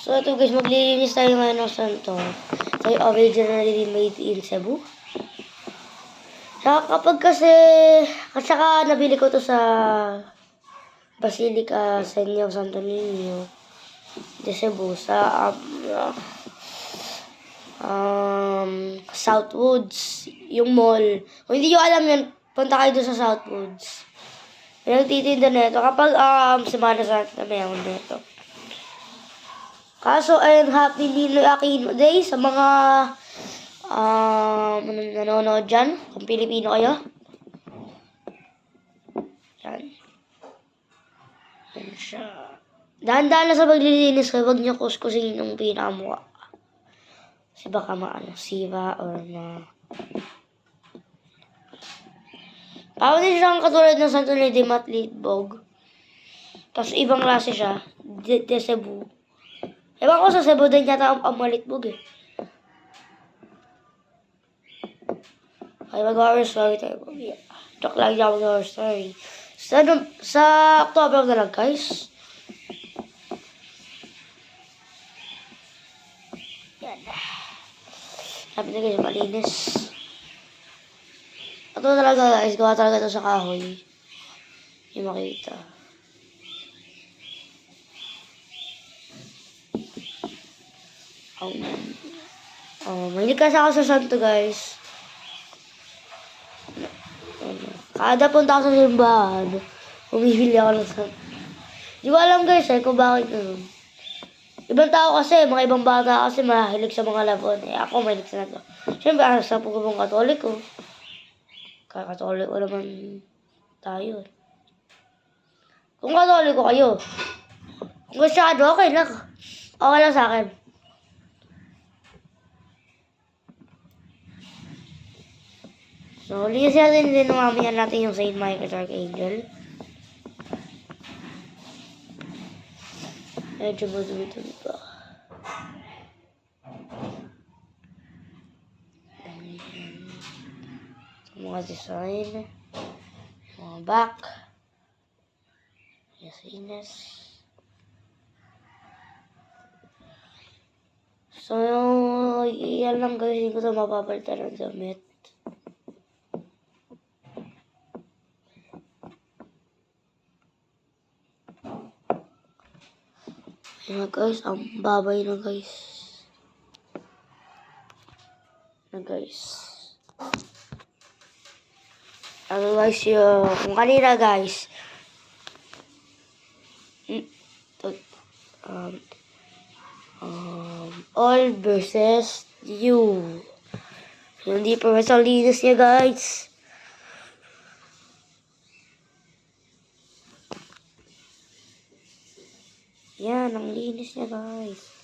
So ito guys, maglilinis tayo ngayon ng santo. Tayo originally made in Cebu. Saka kapag kasi, at saka nabili ko to sa Basilica Senyo Santo Niño de Cebu sa Southwoods, yung mall. Kung hindi nyo alam yan, punta kayo doon sa Southwoods. May nagtitinda na ito. Kapag Semana Santa, mayroon na ito. Kaso, ayun, Happy Ninoy Aquino Day sa mga nanonood dyan. Kung Pilipino kayo. Yan. Yan siya. Dahan-dahan na sa paglilinis kayo. Huwag nyo kuskusin yung pinamukha. Kasi baka siva or Parang din siyang katulad ng Santo Lady Matlitbog. Tapos ibang klase siya. De Cebu. Ewan ko sa Cebu din yata ang malitbog eh. Okay, mag-horror story tayo. Joke lang niya mag-horror story. Sa October na lang guys. Yan. Sabi na guys, malinis. Ito talaga guys, gawa talaga ito sa kahoy. Yung makita. Mahilig kasi ako sa santo guys. Kada punta ako sa simbahan, humihili ako ng santo. Di ko alam guys kung bakit ganun. Ibang tao kasi, mga ibang bata kasi mahilig sa mga labon. Ako mahilig sa santo. Siyempre, sa pagkabong katoliko. Katoliko naman tayo. Kung katoliko kayo, kung masyado, okay lang. Okay lang sa akin. So, linis natin din mamaya natin yung Saint Michael's Archangel. Medyo madumi-dumi pa. Mga design. Mga back. Yes. So, yan lang guys. Hindi ko ito mapapalitan ng damit. Yan guys, ang babay na guys. Otherwise, kung kanina guys, all versus you. Hindi pa ang linis niya guys. Yan, ang linis niya guys.